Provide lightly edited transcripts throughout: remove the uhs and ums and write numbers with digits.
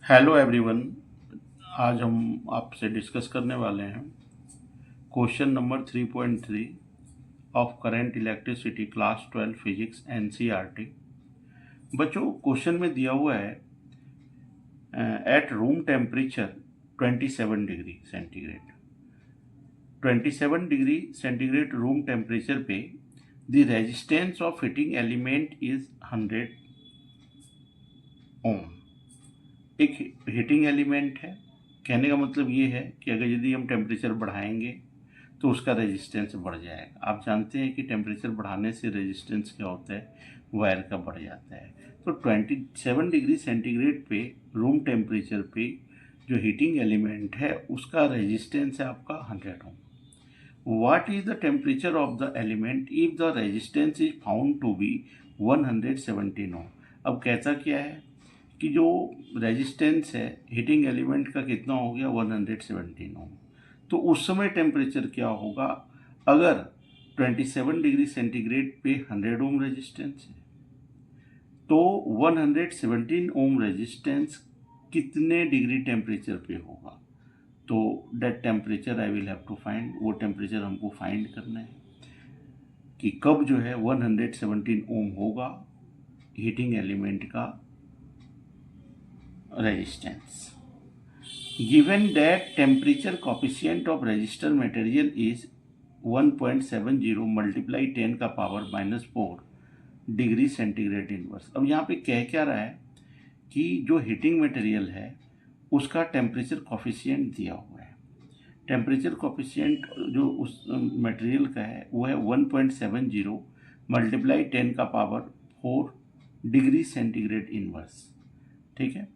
Hello everyone. आज हम आपसे डिस्कस करने वाले हैं question number 3.3 of current electricity class 12 physics NCERT. बच्चों, क्वेश्चन में दिया हुआ है at room temperature 27 degree centigrade 27 degree centigrade room temperature पे the resistance of heating element is 100 ohm. एक हीटिंग एलिमेंट है। कहने का मतलब ये है कि अगर यदि हम टेम्परेचर बढ़ाएंगे तो उसका रेजिस्टेंस बढ़ जाएगा। आप जानते हैं कि टेम्परेचर बढ़ाने से रेजिस्टेंस क्या होता है, वायर का बढ़ जाता है। तो 27 डिग्री सेंटीग्रेड पे रूम टेम्परेचर पे जो हीटिंग एलिमेंट है उसका रेजिस्टेंस है आपका 100 ohm. What is the temperature of the element if the resistance is found to be 117 ohm. अब कहता क्या है कि जो रेजिस्टेंस है हीटिंग एलिमेंट का कितना हो गया, 117 ओम। तो उस समय टेम्परेचर क्या होगा अगर 27 डिग्री सेंटीग्रेड पे 100 ओम रेजिस्टेंस है, तो 117 ओम रेजिस्टेंस कितने डिग्री टेम्परेचर पे होगा। तो that temperature I will have to find, वो टेम्परेचर हमको फाइंड करना है कि कब जो है 117 ओम होगा हीटिंग एलिमेंट का resistance. Given that temperature coefficient of resistor material is 1.70 multiply 10 का पावर -4 डिग्री सेंटीग्रेड इनवर्स। अब यहाँ पे कह क्या रहा है कि जो हीटिंग मटेरियल है उसका टेम्परेचर कॉफिशिएंट दिया हुआ है। टेम्परेचर कॉफिशिएंट जो उस मटेरियल का है वो है 1.70 मल्टीप्लाई 10 का पावर 4 डिग्री सेंटीग्रेड इनवर्स। ठीक है,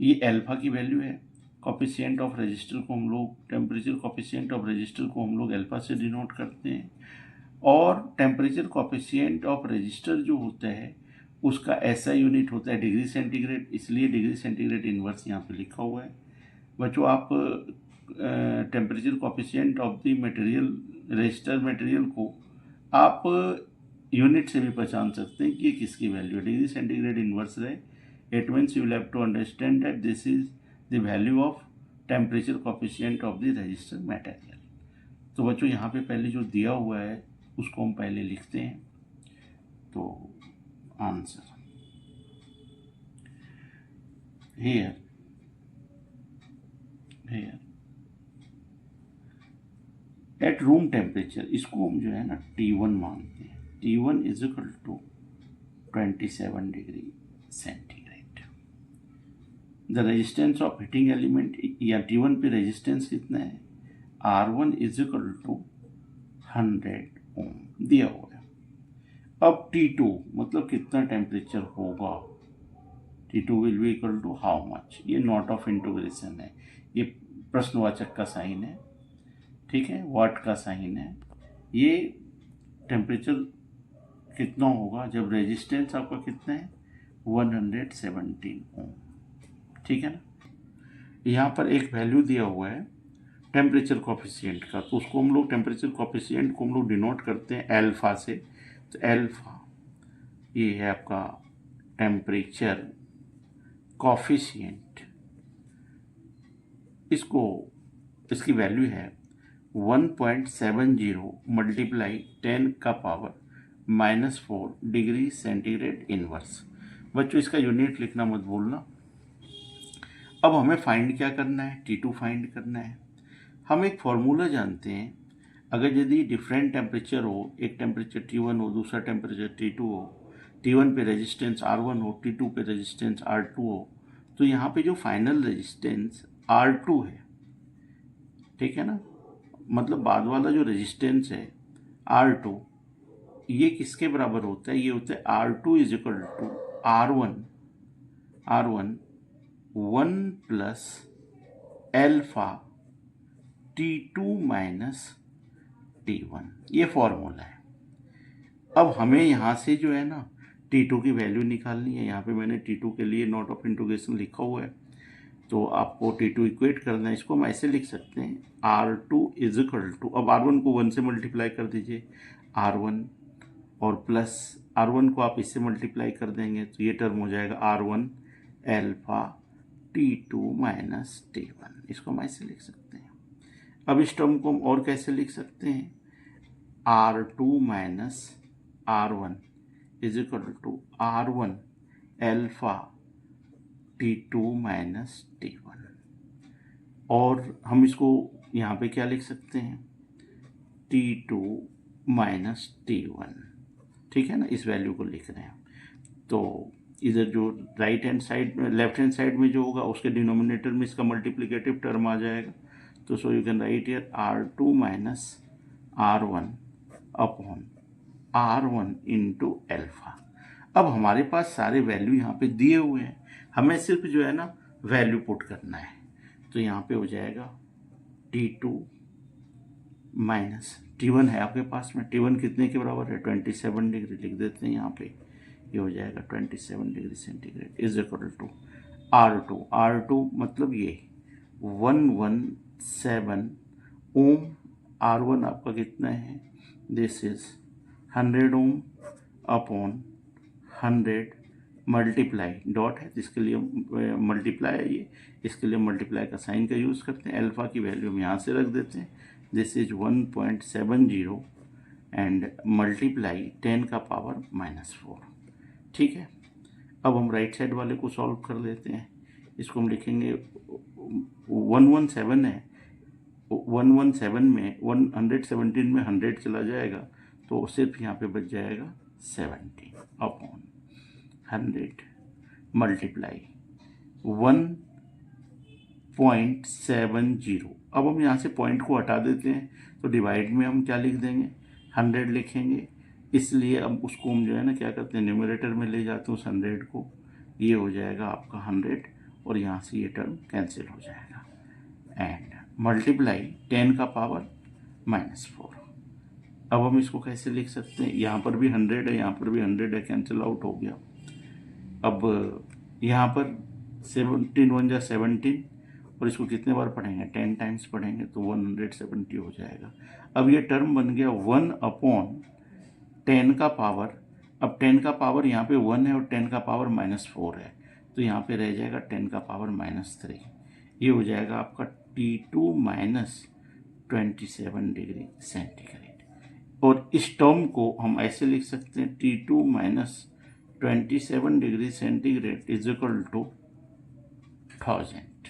ये अल्फा की वैल्यू है। कॉफिशिएंट ऑफ रेजिस्टर को हम लोग, टेम्परेचर कॉफिशिएंट ऑफ रेजिस्टर को हम लोग अल्फा से डिनोट करते हैं। और टेम्परेचर कॉफिशिएंट ऑफ रेजिस्टर जो होता है उसका ऐसा यूनिट होता है डिग्री सेंटीग्रेड, इसलिए डिग्री सेंटीग्रेड इनवर्स यहाँ पे लिखा हुआ है। बच्चों, आप temperature coefficient of the material, resistor material को आप यूनिट से भी पहचान सकते हैं कि किसकी वैल्यू है। डिग्री सेंटीग्रेड इनवर्स रहे, it means you will have to understand that this is the value of temperature coefficient of the resistor material। तो बच्चों, यहाँ पे पहले जो दिया हुआ है उसको हम पहले लिखते हैं। तो answer here at room temperature, इसको हम जो है ना T1 मानते हैं। T1 is equal to 27 degree centigrade. The resistance of heating element या T1 पे रेजिस्टेंस कितना है, R1 इज इक्वल टू 100 ओम दिया हुआ है। अब T2 मतलब कितना टेम्परेचर होगा, T2 will be equal to how much. ये नॉट ऑफ इंटीग्रेशन है, ये प्रश्नवाचक का साइन है, ठीक है, वाट का साइन है। ये टेम्परेचर कितना होगा जब रेजिस्टेंस आपका कितना है, 117 ओम। ठीक है ना। यहाँ पर एक वैल्यू दिया हुआ है टेम्परेचर कॉफिशिएंट का, तो उसको हम लोग, टेम्परेचर कॉफिशिएंट को हम लोग डिनोट करते हैं अल्फा से। तो अल्फा ये है आपका टेम्परेचर कॉफिशिएंट, इसको, इसकी वैल्यू है 1.70 मल्टीप्लाई 10 का पावर -4 डिग्री सेंटीग्रेड इनवर्स। बच्चों, इसका यूनिट लिखना मत भूलना। अब हमें फाइंड क्या करना है, T2 फाइंड करना है। हम एक फॉर्मूला जानते हैं, अगर यदि डिफरेंट टेम्परेचर हो, एक टेम्परेचर T1 हो, दूसरा टेम्परेचर T2 हो, T1 पे रेजिस्टेंस R1 हो, T2 पे रेजिस्टेंस R2 हो, तो यहाँ पे जो फाइनल रेजिस्टेंस R2 है, ठीक है ना, मतलब बाद वाला जो रेजिस्टेंस है R2, ये किसके बराबर होता है, ये होता है R2 is equal to R1 1 plus alpha T2 minus T1, ये फॉर्मूला है। अब हमें यहाँ से जो है ना T2 की वैल्यू निकालनी है। यहाँ पे मैंने T2 के लिए नॉट ऑफ इंटीग्रेशन लिखा हुआ है, तो आपको T2 इक्वेट करना है। इसको हम ऐसे लिख सकते हैं R2 इज इक्वल टू, अब R1 को 1 से मल्टीप्लाई कर दीजिए, R1 और प्लस R1 को आप इससे मल्टीप्लाई कर देंगे तो ये टर्म हो जाएगा R1 alpha T2 minus T1, इसको हम ऐसे लिख सकते हैं। अब इस टर्म को हम और कैसे लिख सकते हैं, R2 minus R1 is equal to R1 alpha T2 minus T1, और हम इसको यहाँ पे क्या लिख सकते हैं, T2 माइनस T1, ठीक है ना, इस वैल्यू को लिख रहे हैं। तो इधर जो राइट हैंड साइड में, लेफ्ट हैंड साइड में जो होगा उसके डिनोमिनेटर में इसका मल्टीप्लिकेटिव टर्म आ जाएगा। तो so you can write here R2 minus R1 upon R1 into alpha. अब हमारे पास सारे वैल्यू यहाँ पे दिए हुए हैं, हमें सिर्फ जो है ना वैल्यू पुट करना है। तो यहाँ पे हो जाएगा T2 माइनस T1 है आपके पास में, T1 कितने के बराबर है, 27 डिग्री, लिख देते हैं यहाँ पे, ये हो जाएगा 27 degree centigrade is equal to R2 मतलब ये 117 ओम, R1 आपका कितना है, this is 100 ohm upon 100 multiply, dot है इसके लिए मल्टीप्लाई है ये, इसके लिए मल्टीप्लाई का साइन का यूज़ करते हैं। अल्फा की वैल्यू हम यहाँ से रख देते हैं, दिस इज 1.70 एंड मल्टीप्लाई 10 का पावर -4, ठीक है। अब हम राइट साइड वाले को सॉल्व कर लेते हैं, इसको हम लिखेंगे 117 है, 117 में 117 में 100 चला जाएगा तो सिर्फ यहाँ पे बच जाएगा 70 अपॉन 100 मल्टीप्लाई 1.70। अब हम यहाँ से पॉइंट को हटा देते हैं, तो डिवाइड में हम क्या लिख देंगे, 100 लिखेंगे, इसलिए अब उसको हम जो है ना क्या करते हैं, न्यूमरेटर में ले जाते हैं उस 100 को, ये हो जाएगा आपका 100 और यहाँ से ये टर्म कैंसिल हो जाएगा एंड मल्टीप्लाई 10 का पावर -4। अब हम इसको कैसे लिख सकते हैं, यहाँ पर भी 100 है, यहाँ पर भी 100 है, कैंसिल आउट हो गया। अब यहाँ पर 17 1 जा 17 और इसको कितने बार पढ़ेंगे, 10 टाइम्स पढ़ेंगे तो 170 हो जाएगा। अब ये टर्म बन गया 1 अपॉन 10 का पावर, अब 10 का पावर यहाँ पे 1 है और 10 का पावर -4 है, तो यहाँ पे रह जाएगा 10 का पावर -3, ये हो जाएगा आपका T2 माइनस 27 डिग्री सेंटीग्रेड। और इस टर्म को हम ऐसे लिख सकते हैं, T2 minus 27 degree centigrade is equal to 1000।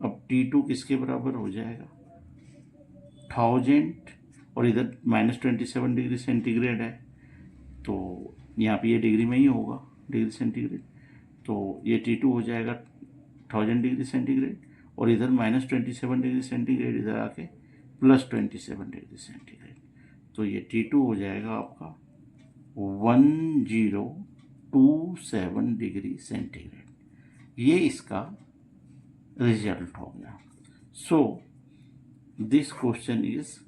अब T2 किसके बराबर हो जाएगा, 1000, और इधर -27 डिग्री सेंटीग्रेड है, तो यहाँ पे ये डिग्री में ही होगा, डिग्री सेंटीग्रेड, तो ये T2 हो जाएगा 1000 डिग्री सेंटीग्रेड, और इधर -27 डिग्री सेंटीग्रेड इधर आके +27 डिग्री सेंटीग्रेड, तो ये T2 हो जाएगा आपका 1027 डिग्री सेंटीग्रेड। ये इसका रिजल्ट हो गया। So this question is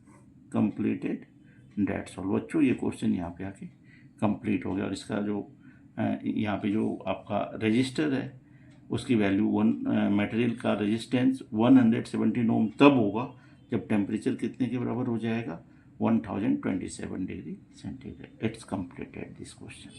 completed, that's all. बच्चों ये क्वेश्चन यहाँ पे आके कंप्लीट हो गया, और इसका जो यहाँ पे जो आपका रजिस्टर है उसकी वैल्यू मटेरियल का रेजिस्टेंस 117 ओम तब होगा जब टेम्परेचर कितने के बराबर हो जाएगा, 1027 degree centigrade. It's completed this question.